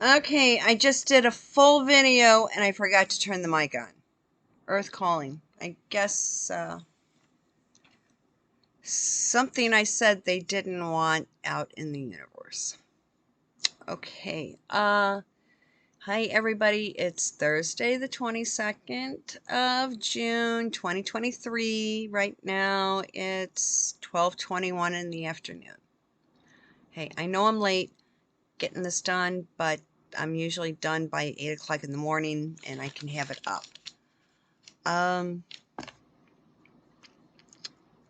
Okay, I just did a full video and I forgot to turn the mic on. Earth calling. I guess something I said they didn't want out in the universe. Okay. Hi everybody. It's Thursday the 22nd of June 2023. Right now it's 12:21 in the afternoon. Hey, I know I'm late getting this done, but I'm usually done by 8 o'clock in the morning and I can have it up. I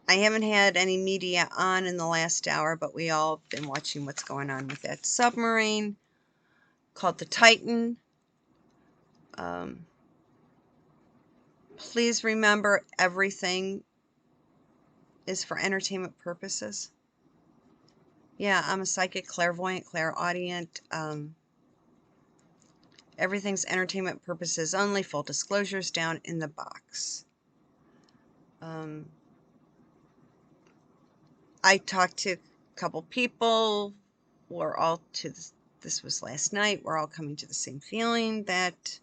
haven't had any media on in the last hour, but we all have been watching what's going on with that submarine called the Titan. Please remember, everything is for entertainment purposes. Yeah, I'm a psychic, clairvoyant, clairaudient. Everything's entertainment purposes only. Full disclosures down in the box. I talked to a couple people. We're all to this was last night. We're all coming to the same feeling that,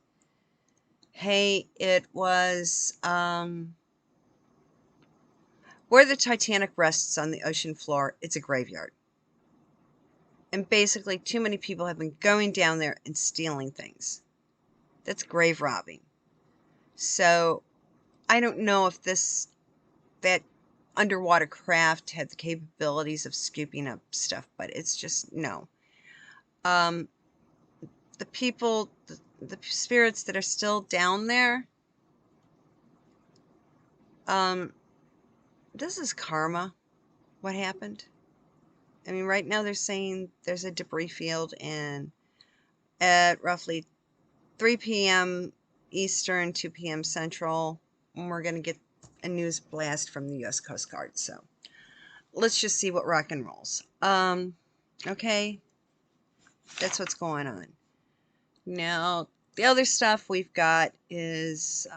hey, it was where the Titanic rests on the ocean floor. It's a graveyard. And basically, too many people have been going down there and stealing things. That's grave robbing. So I don't know if that underwater craft had the capabilities of scooping up stuff, but it's just no. The people, the spirits that are still down there, this is karma. What happened? I mean, right now they're saying there's a debris field, and at roughly 3 p.m. Eastern, 2 p.m. Central, we're going to get a news blast from the U.S. Coast Guard. So let's just see what rock and rolls. Okay, that's what's going on. Now, the other stuff we've got is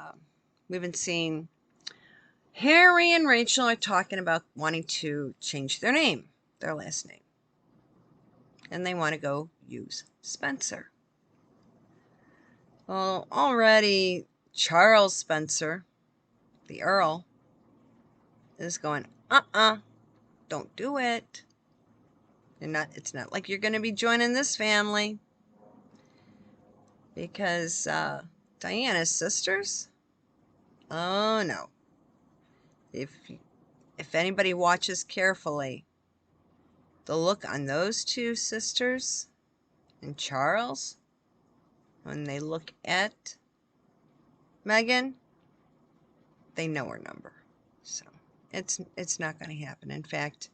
we've been seeing Harry and Rachel are talking about wanting to change their name, their last name. And they want to go use Spencer. Well, already Charles Spencer, the Earl, is going, don't do it. It's not like you're going to be joining this family. Because Diana's sisters? Oh no. If anybody watches carefully, the look on those two sisters and Charles when they look at Meghan, they know her number. So it's not going to happen. In fact,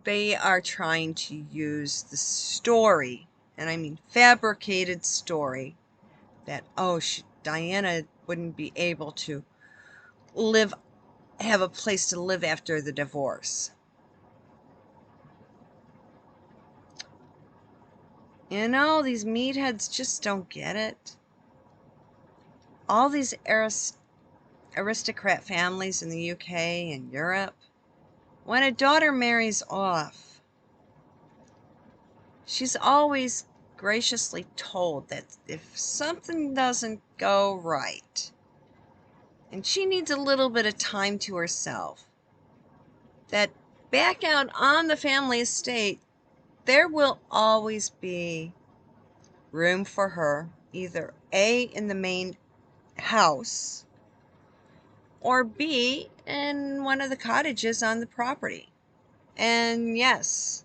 they are trying to use the story, and I mean fabricated story, that Diana wouldn't be able to have a place to live after the divorce. You know, these meatheads just don't get it. All these aristocrat families in the UK and Europe, when a daughter marries off, she's always graciously told that if something doesn't go right, and she needs a little bit of time to herself, that back out on the family estate, there will always be room for her, either A, in the main house, or B, in one of the cottages on the property. And yes,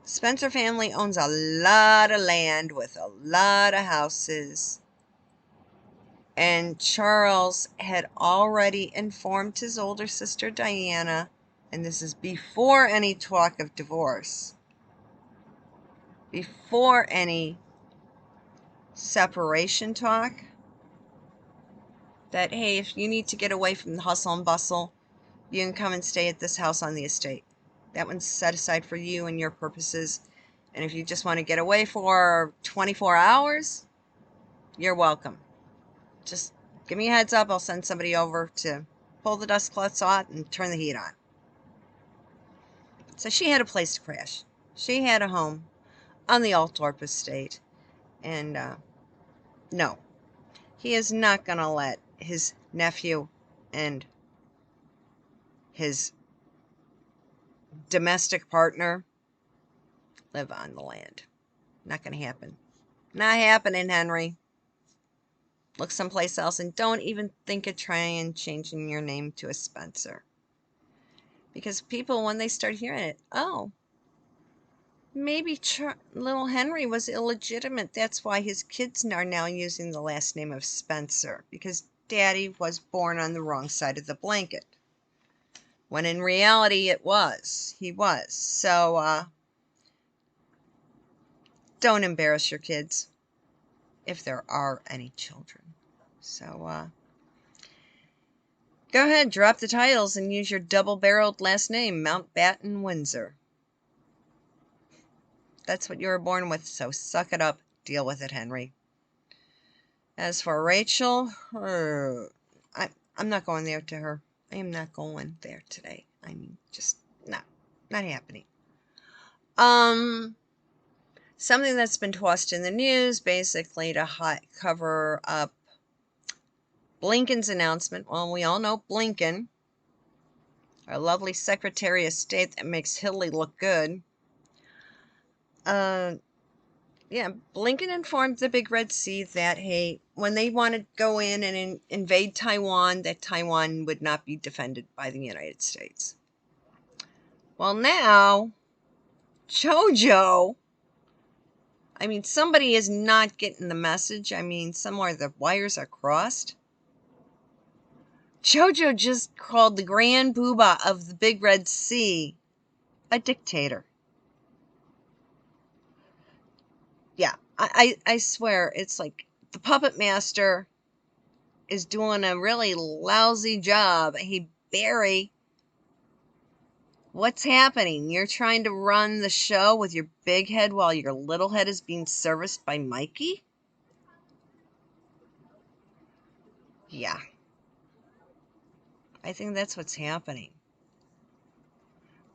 Spencer family owns a lot of land with a lot of houses. And Charles had already informed his older sister Diana, and this is before any talk of divorce, before any separation talk, that, hey, if you need to get away from the hustle and bustle, you can come and stay at this house on the estate. That one's set aside for you and your purposes. And if you just want to get away for 24 hours, you're welcome. Just give me a heads up. I'll send somebody over to pull the dust cloths out and turn the heat on. So she had a place to crash. She had a home. on the Althorpe estate. And no, he is not going to let his nephew and his domestic partner live on the land. Not going to happen. Not happening, Henry. Look someplace else, and don't even think of trying changing your name to a Spencer. Because people, when they start hearing it, oh, maybe little Henry was illegitimate. That's why his kids are now using the last name of Spencer, because Daddy was born on the wrong side of the blanket. When in reality it was. He was. So, don't embarrass your kids, if there are any children. So, go ahead, drop the titles and use your double-barreled last name, Mountbatten Windsor. That's what you were born with, so suck it up. Deal with it, Henry. As for Rachel, I'm not going there to her. I am not going there today. I mean, just not happening. Something that's been tossed in the news, basically to cover up Blinken's announcement. Well, we all know Blinken, our lovely Secretary of State that makes Hillary look good. Yeah, Blinken informed the Big Red Sea that, hey, when they want to go in and invade Taiwan, that Taiwan would not be defended by the United States. Well, now, Jojo, I mean, somebody is not getting the message. I mean, somewhere the wires are crossed. Jojo just called the Grand Poobah of the Big Red Sea a dictator. Yeah, I swear, it's like the puppet master is doing a really lousy job. Hey, Barry, what's happening? You're trying to run the show with your big head while your little head is being serviced by Mikey? Yeah. I think that's what's happening.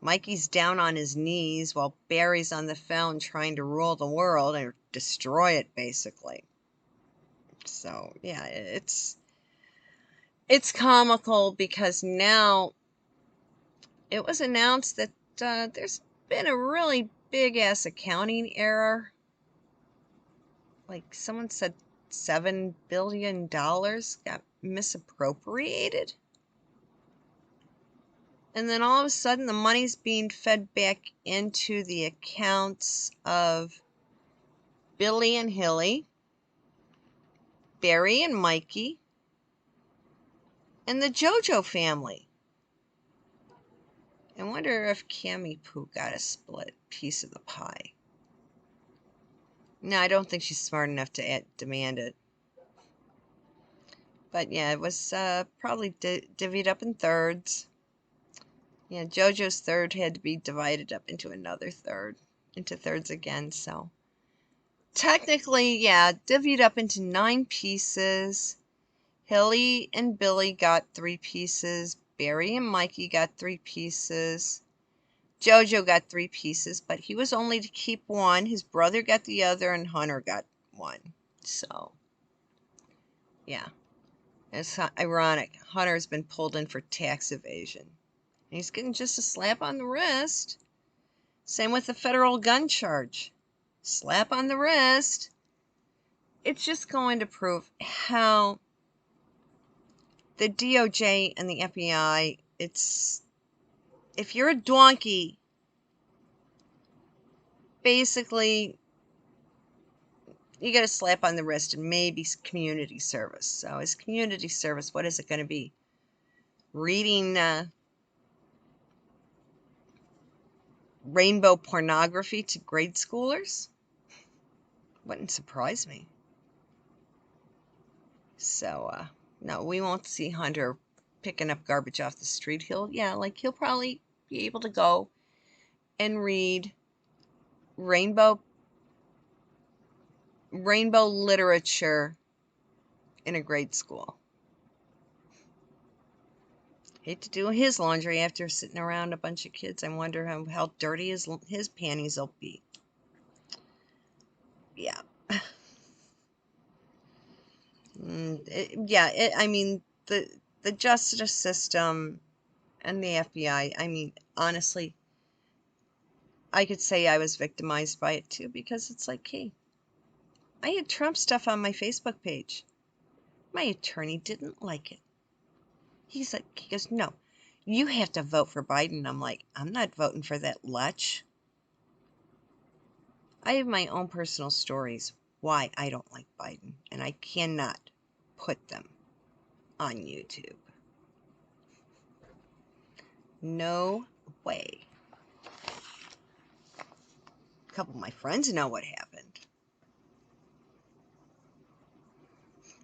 Mikey's down on his knees while Barry's on the phone trying to rule the world and destroy it, basically. So, yeah, it's comical because now it was announced that there's been a really big-ass accounting error. Like someone said $7 billion got misappropriated. And then all of a sudden the money's being fed back into the accounts of Billy and Hilly, Barry and Mikey, and the Jojo family. I wonder if Cammy Poo got a split piece of the pie. No, I don't think she's smart enough to demand it. But yeah, it was probably divvied up in thirds. Yeah, Jojo's third had to be divided up into another third, into thirds again, so. Technically, yeah, divvied up into 9 pieces. Hilly and Billy got 3 pieces. Barry and Mikey got 3 pieces. Jojo got 3 pieces, but he was only to keep 1. His brother got the other, and Hunter got 1. So, yeah. It's ironic. Hunter's been pulled in for tax evasion. He's getting just a slap on the wrist. Same with the federal gun charge. Slap on the wrist. It's just going to prove how the DOJ and the FBI, if you're a donkey, basically, you get a slap on the wrist and maybe community service. So as community service, what is it going to be? Reading rainbow pornography to grade schoolers? Wouldn't surprise me. So, no, we won't see Hunter picking up garbage off the street. He'll probably be able to go and read rainbow literature in a grade school. Hate to do his laundry after sitting around a bunch of kids. I wonder how dirty his panties will be. yeah. I mean, the justice system and the FBI, I mean, honestly, I could say I was victimized by it too, because it's like, hey, I had Trump stuff on my Facebook page. My attorney didn't like it. He goes, no, you have to vote for Biden. I'm like, I'm not voting for that lech. I have my own personal stories why I don't like Biden, and I cannot put them on YouTube. No way. A couple of my friends know what happened,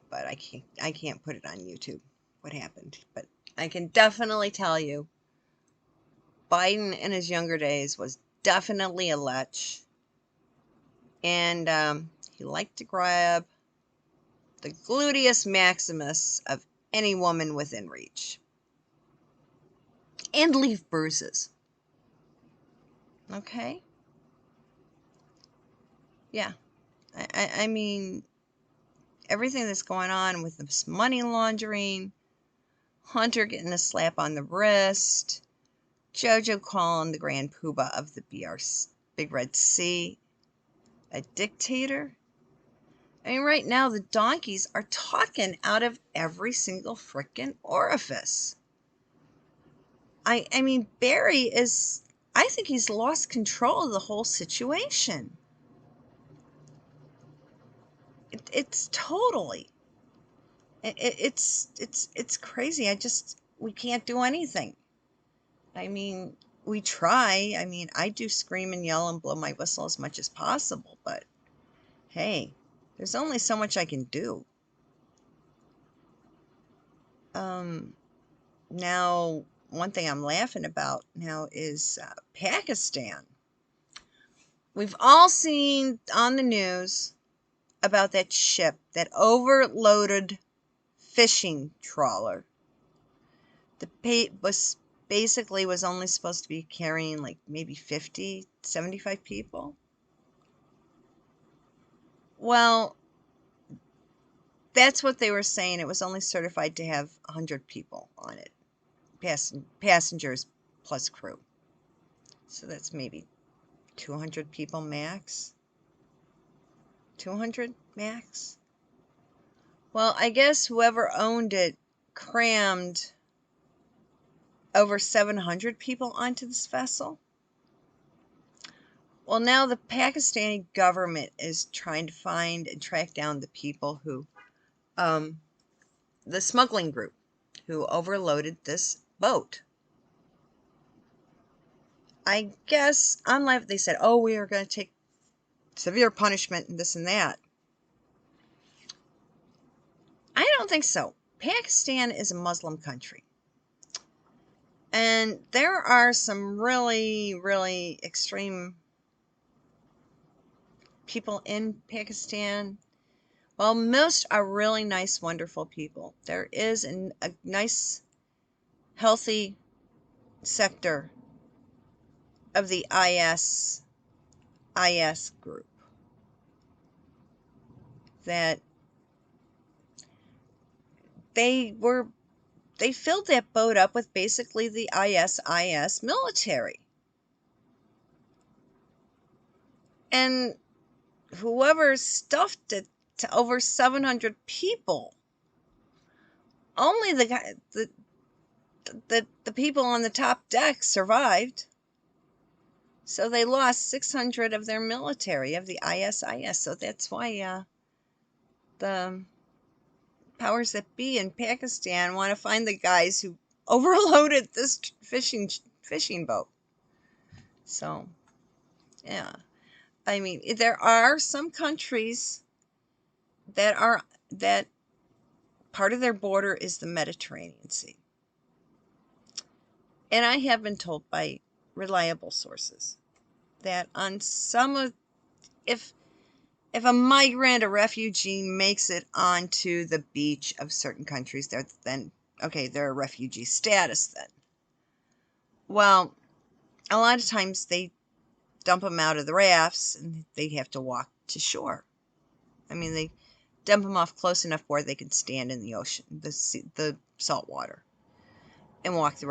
but I can't put it on YouTube what happened. But I can definitely tell you, Biden in his younger days was definitely a lech, and he liked to grab the gluteus maximus of any woman within reach and leave bruises. Okay? Yeah. I mean, everything that's going on with this money laundering, Hunter getting a slap on the wrist, Jojo calling the grand poobah of the Big Red Sea a dictator. I mean, right now the donkeys are talking out of every single frickin' orifice. I mean, Barry is, I think he's lost control of the whole situation. It's totally, it's crazy. We can't do anything. I mean, we try. I mean, I do scream and yell and blow my whistle as much as possible, but hey, there's only so much I can do. Now, one thing I'm laughing about now is Pakistan. We've all seen on the news about that ship, that overloaded fishing trawler. Was basically was only supposed to be carrying like maybe 50, 75 people. Well, that's what they were saying. It was only certified to have 100 people on it, passengers plus crew. So that's maybe 200 people max. 200 max. Well, I guess whoever owned it crammed over 700 people onto this vessel. Well, now the Pakistani government is trying to find and track down the people who, the smuggling group who overloaded this boat. I guess, unlike they said, oh, we are going to take severe punishment and this and that. I don't think so. Pakistan is a Muslim country. And there are some really, really extreme people in Pakistan. Well, most are really nice, wonderful people. There is a nice, healthy sector of the IS group that they filled that boat up with basically the IS military. And whoever stuffed it to over 700 people, only the people on the top deck survived. So they lost 600 of their military, of the ISIS. So that's why the powers that be in Pakistan want to find the guys who overloaded this fishing boat. So, yeah. I mean, there are some countries that part of their border is the Mediterranean Sea. And I have been told by reliable sources that on some of, if a migrant, a refugee makes it onto the beach of certain countries, they're a refugee status then. Well, a lot of times they dump them out of the rafts and they have to walk to shore. I mean, they dump them off close enough where they can stand in the ocean, the salt water, and walk the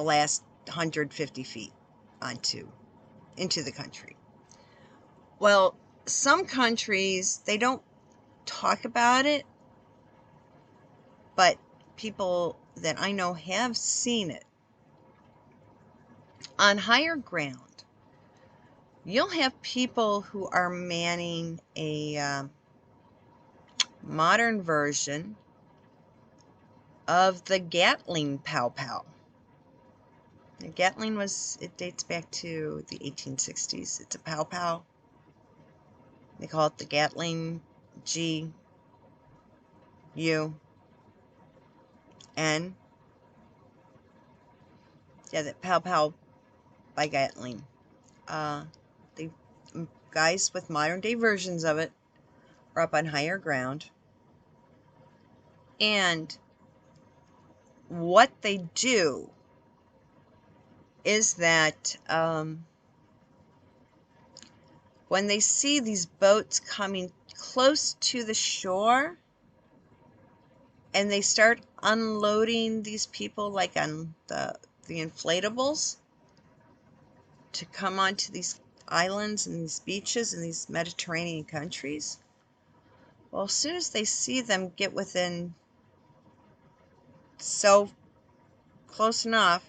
last 150 feet into the country. Well, some countries, they don't talk about it, but people that I know have seen it. On higher ground, you'll have people who are manning a modern version of the Gatling Pow Pow. The Gatling it dates back to the 1860s. It's a Pow Pow. They call it the Gatling G-U-N. Yeah, that Pow Pow by Gatling. The guys with modern day versions of it are up on higher ground. And what they do is that when they see these boats coming close to the shore and they start unloading these people like on the inflatables to come onto these islands and these beaches in these Mediterranean countries, well, as soon as they see them get within so close enough,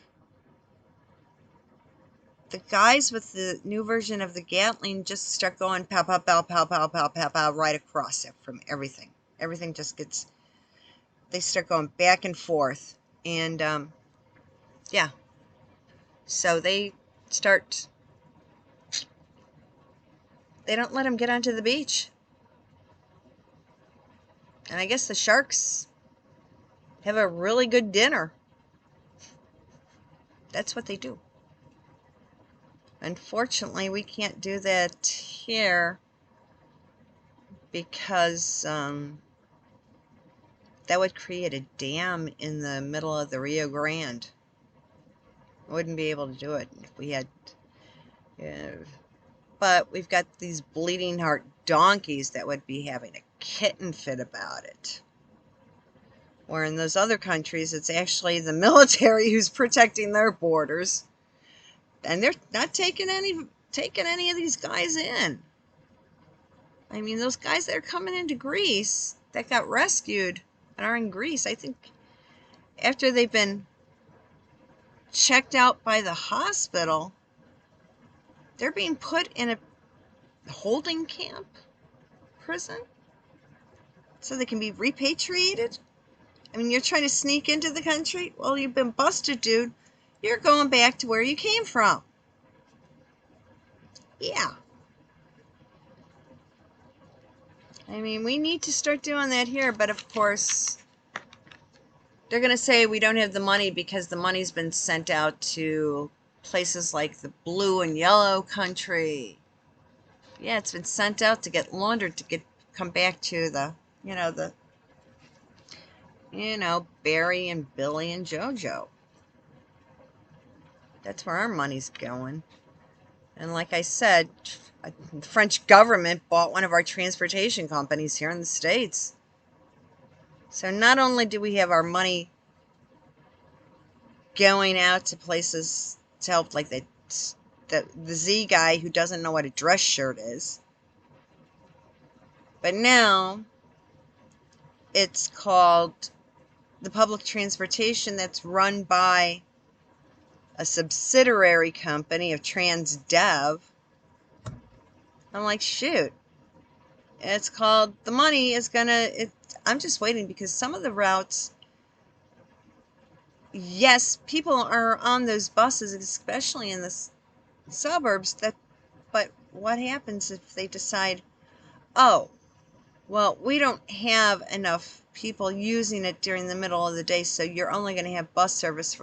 the guys with the new version of the Gatling just start going pow, pow, pow, pow, pow, pow, pow, pow, right across it from everything. Everything just gets, they start going back and forth. And, yeah. So they don't let them get onto the beach. And I guess the sharks have a really good dinner. That's what they do. Unfortunately, we can't do that here because that would create a dam in the middle of the Rio Grande. I wouldn't be able to do it if we had... but we've got these bleeding heart donkeys that would be having a kitten fit about it. Where in those other countries, it's actually the military who's protecting their borders. And they're not taking any of these guys in. I mean, those guys that are coming into Greece that got rescued and are in Greece, I think after they've been checked out by the hospital, they're being put in a holding camp prison so they can be repatriated. I mean, you're trying to sneak into the country? Well, you've been busted, dude. You're going back to where you came from. Yeah. I mean, we need to start doing that here, but of course, they're going to say we don't have the money because the money's been sent out to places like the blue and yellow country. Yeah, it's been sent out to get laundered to come back to the, Barry and Billy and Jojo. That's where our money's going. And like I said, the French government bought one of our transportation companies here in the States. So not only do we have our money going out to places to help, like the Z guy who doesn't know what a dress shirt is, but now it's called the public transportation that's run by a subsidiary company of Transdev. I'm like, shoot. It's called, the money is gonna, I'm just waiting because some of the routes, yes, people are on those buses, especially in the suburbs, but what happens if they decide, oh, well, we don't have enough people using it during the middle of the day, so you're only going to have bus service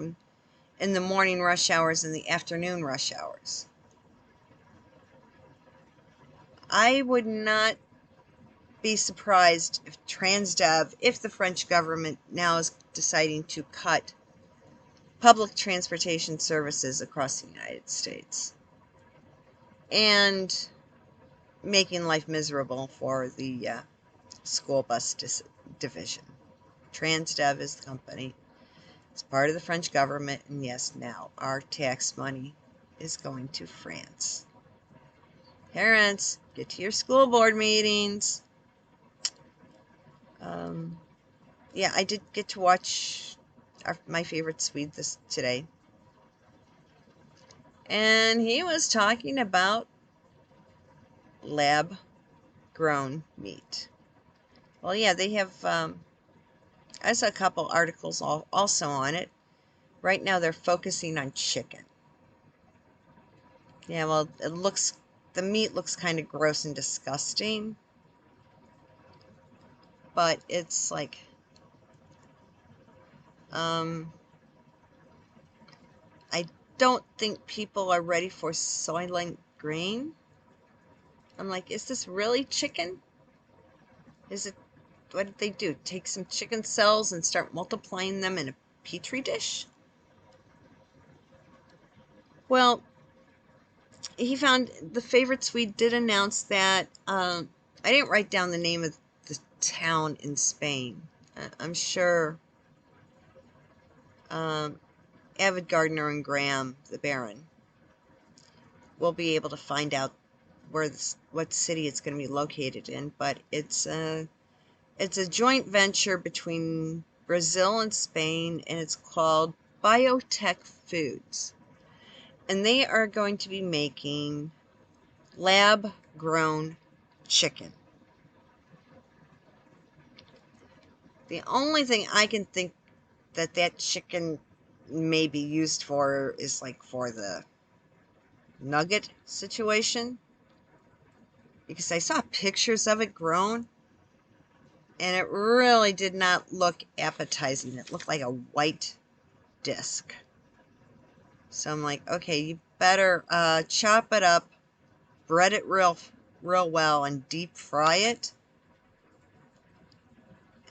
in the morning rush hours and the afternoon rush hours. I would not be surprised if Transdev, if the French government now is deciding to cut public transportation services across the United States. And making life miserable for the school bus division. Transdev is the company. It's part of the French government, and yes, now our tax money is going to France. Parents, get to your school board meetings. Yeah, I did get to watch my favorite Swede today. And he was talking about lab-grown meat. Well, yeah, they have, I saw a couple articles also on it. Right now they're focusing on chicken. Yeah, well, the meat looks kind of gross and disgusting. But it's like, I don't think people are ready for Soylent Green. I'm like, is this really chicken? Is it, what did they do? Take some chicken cells and start multiplying them in a petri dish? Well, he found the favorite Swede did announce that, I didn't write down the name of the town in Spain. I'm sure Avid Gardener and Graham, the Baron, will be able to find out what city it's going to be located in, but it's a joint venture between Brazil and Spain, and it's called Biotech Foods. And they are going to be making lab-grown chicken. The only thing I can think that chicken may be used for is like for the nugget situation. Because I saw pictures of it grown, and it really did not look appetizing. It looked like a white disc. So I'm like, okay, you better chop it up, bread it real well, and deep fry it.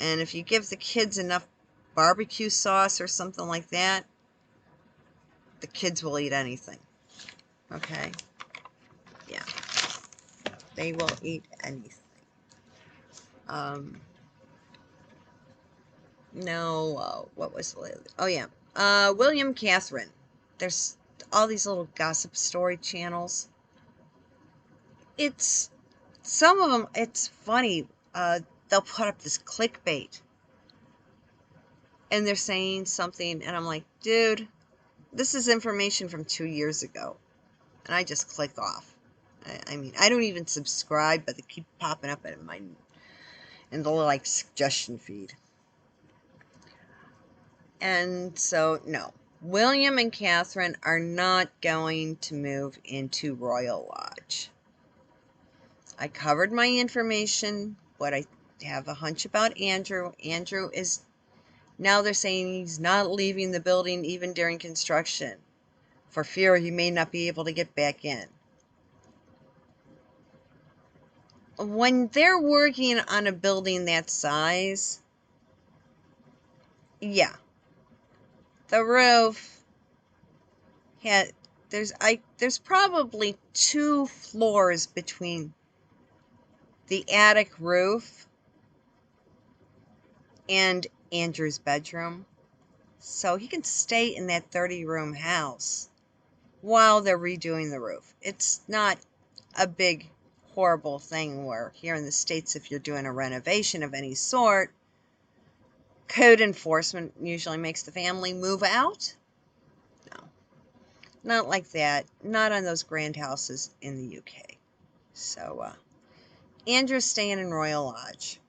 And if you give the kids enough barbecue sauce or something like that, the kids will eat anything. Okay? Yeah. They will eat anything. No, what was the... Oh, yeah. Will&Cath. There's all these little gossip story channels. Some of them, it's funny. They'll put up this clickbait. And they're saying something, and I'm like, dude, this is information from 2 years ago. And I just click off. I mean, I don't even subscribe, but they keep popping up in the like suggestion feed. And so, no. William and Catherine are not going to move into Royal Lodge. I covered my information, but I have a hunch about Andrew. Andrew is, now they're saying he's not leaving the building even during construction, for fear he may not be able to get back in. When they're working on a building that size, yeah, the roof had, there's probably 2 floors between the attic roof and Andrew's bedroom, so he can stay in that 30-room house while they're redoing the roof. It's not a big, horrible thing where here in the States, if you're doing a renovation of any sort, code enforcement usually makes the family move out. No, not like that. Not on those grand houses in the UK. So, Andrew's staying in Royal Lodge.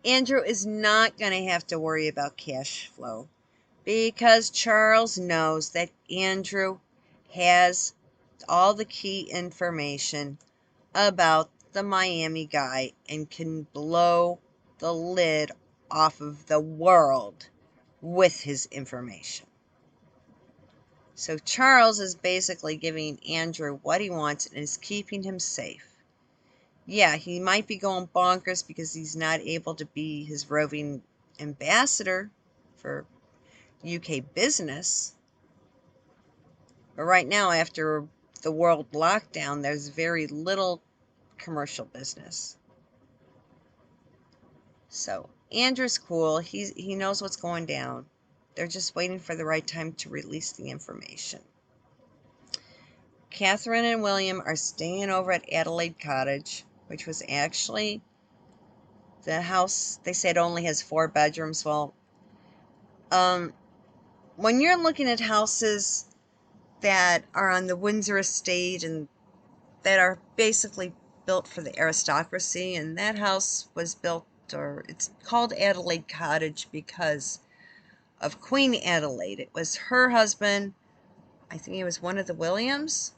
Andrew is not going to have to worry about cash flow because Charles knows that Andrew has all the key information about the Miami guy and can blow the lid off of the world with his information. So Charles is basically giving Andrew what he wants and is keeping him safe. Yeah, he might be going bonkers because he's not able to be his roving ambassador for UK business. But right now, after the world lockdown, there's very little commercial business. So Andrew's cool. He knows what's going down. They're just waiting for the right time to release the information. Catherine and William are staying over at Adelaide Cottage, which was actually the house. They said only has 4 bedrooms. Well, when you're looking at houses that are on the Windsor estate and that are basically built for the aristocracy, and that house was built, or it's called Adelaide Cottage because of Queen Adelaide. It was her husband. I think he was one of the Williams.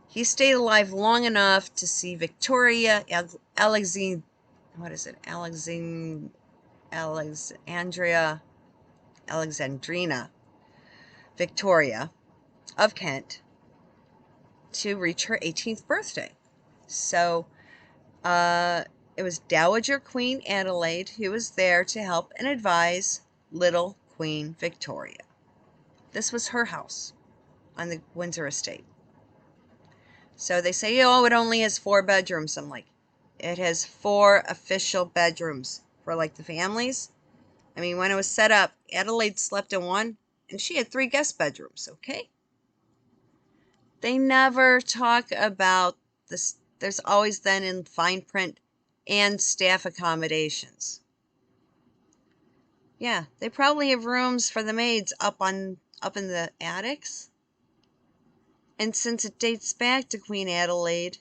He stayed alive long enough to see Victoria Alexandrina Victoria of Kent to reach her 18th birthday. So it was Dowager Queen Adelaide who was there to help and advise little Queen Victoria. This was her house on the Windsor estate. So they say, oh, it only has 4 bedrooms. I'm like, it has 4 official bedrooms for like the families. I mean, when it was set up, Adelaide slept in one and she had 3 guest bedrooms, okay? They never talk about this. There's always then in fine print and staff accommodations. Yeah, they probably have rooms for the maids up in the attics. And since it dates back to Queen Adelaide,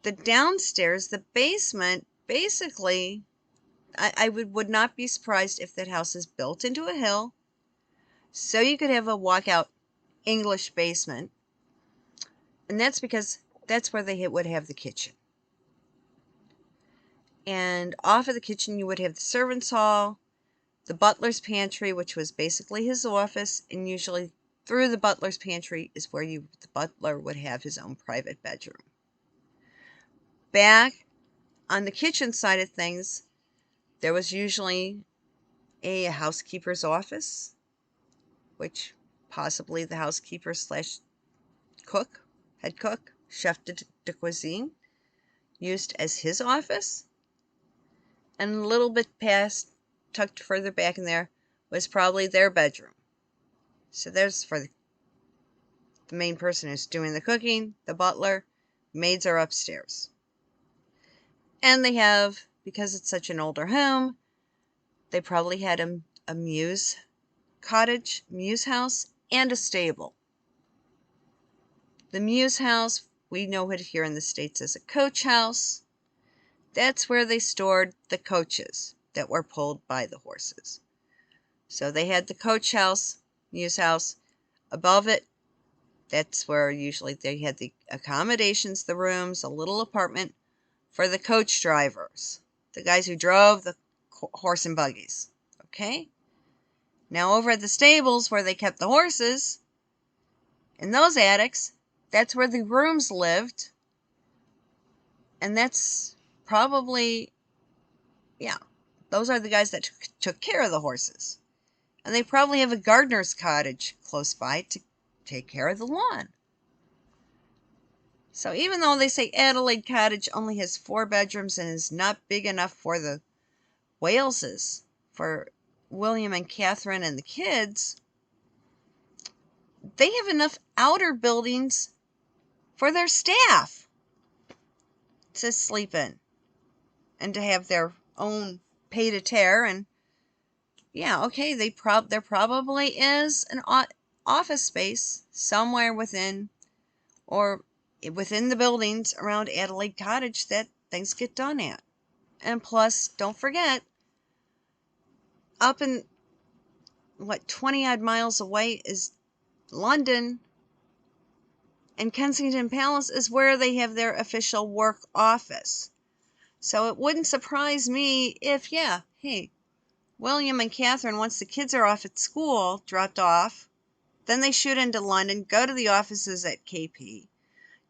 the downstairs, the basement, basically, I would not be surprised if that house is built into a hill, so you could have a walkout English basement. And that's because that's where they would have the kitchen. And off of the kitchen, you would have the servants' hall, the butler's pantry, which was basically his office, and usually through the butler's pantry is where the butler would have his own private bedroom. Back on the kitchen side of things, there was usually a housekeeper's office, which possibly the housekeeper / cook, head cook, chef de cuisine, used as his office. And a little bit past, tucked further back in there, was probably their bedroom. So there's for the main person who's doing the cooking, the butler. Maids are upstairs. And they have, because it's such an older home, they probably had a mews house, and a stable. The mews house, we know it here in the States as a coach house. That's where they stored the coaches that were pulled by the horses. So they had the coach house, mews house. Above it, that's where usually they had the accommodations, the rooms, a little apartment for the coach drivers, the guys who drove the horse and buggies. Okay? Now over at the stables where they kept the horses, in those attics, that's where the grooms lived. And that's probably, yeah, those are the guys that took care of the horses. And they probably have a gardener's cottage close by to take care of the lawn. So even though they say Adelaide Cottage only has 4 bedrooms and is not big enough for the Waleses, for William and Catherine and the kids, they have enough outer buildings for their staff to sleep in and to have their own pied-à-terre. And yeah, okay, there probably is an office space somewhere within the buildings around Adelaide Cottage that things get done at. And plus, don't forget, up in 20 odd miles away is London, and Kensington Palace is where they have their official work office. So it wouldn't surprise me if, yeah, hey, William and Catherine, once the kids are off at school, dropped off, then they shoot into London, go to the offices at KP,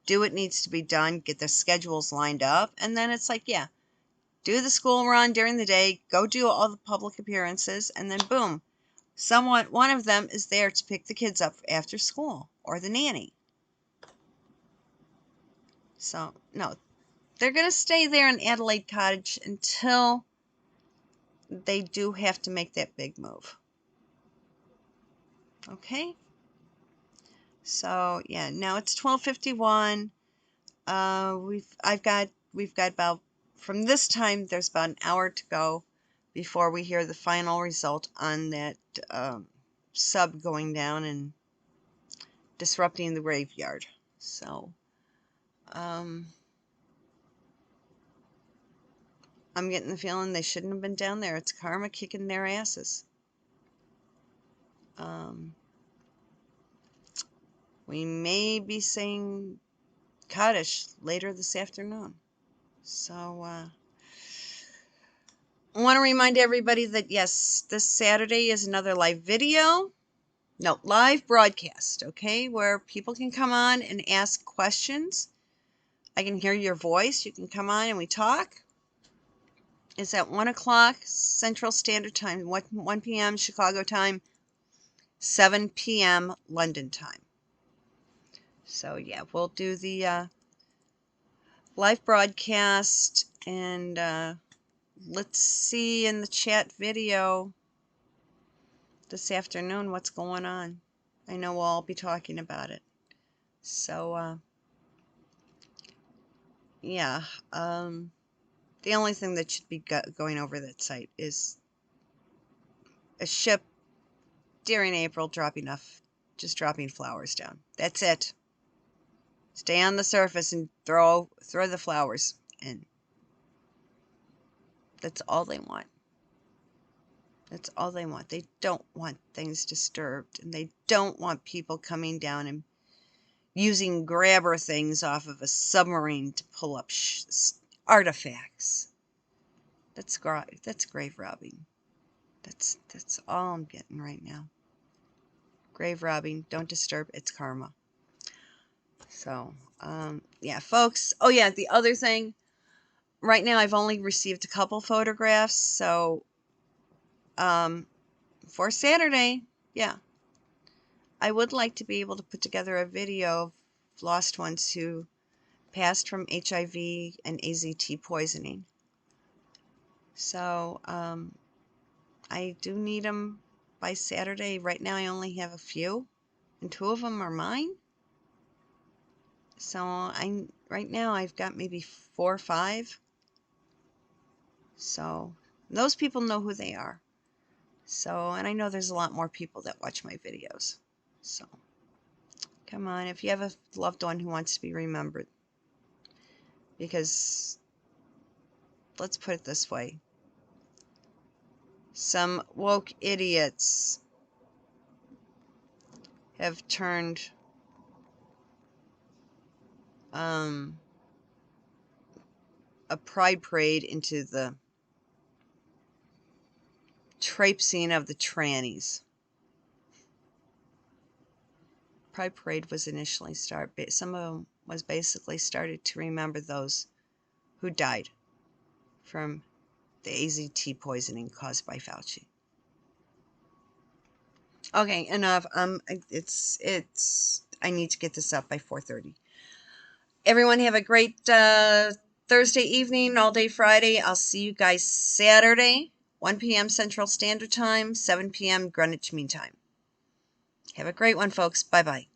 do what needs to be done, get their schedules lined up, and then it's like, yeah, do the school run during the day, go do all the public appearances, and then boom, one of them is there to pick the kids up after school, or the nanny. So, no, they're going to stay there in Adelaide Cottage until they do have to make that big move. Okay? So, yeah, now it's 12:51. We've got about, from this time, there's about an hour to go before we hear the final result on that sub going down and disrupting the graveyard. So, I'm getting the feeling they shouldn't have been down there. It's karma kicking their asses. We may be saying Kaddish later this afternoon. So, I want to remind everybody that, yes, this Saturday is another live video. No, live broadcast, okay, where people can come on and ask questions. I can hear your voice. You can come on and we talk. It's at 1 o'clock Central Standard Time, 1 p.m. Chicago time, 7 p.m. London time. So, yeah, we'll do the live broadcast, and let's see in the chat video this afternoon what's going on. I know we'll all be talking about it. So, yeah, the only thing that should be going over that site is a ship during April just dropping flowers down. That's it. Stay on the surface and throw the flowers in. That's all they want. That's all they want. They don't want things disturbed, and they don't want people coming down and using grabber things off of a submarine to pull up artifacts. That's grave robbing. That's all I'm getting right now. Grave robbing. Don't disturb. It's karma. So, yeah, folks. Oh, yeah, the other thing. Right now, I've only received a couple photographs, so for Saturday, yeah, I would like to be able to put together a video of lost ones who passed from HIV and AZT poisoning. So, I do need them by Saturday. Right now, I only have a few, and 2 of them are mine. So, right now, I've got maybe 4 or 5. So, those people know who they are. So, and I know there's a lot more people that watch my videos. So, come on, if you have a loved one who wants to be remembered. Because, let's put it this way. Some woke idiots have turned a pride parade into the traipsing of the trannies. Pride parade was initially started. Some of them was basically started to remember those who died from the AZT poisoning caused by Fauci. Okay, enough. I need to get this up by 4:30. Everyone have a great Thursday evening, all day Friday. I'll see you guys Saturday, 1 p.m. Central Standard Time, 7 p.m. Greenwich Mean Time. Have a great one, folks. Bye-bye.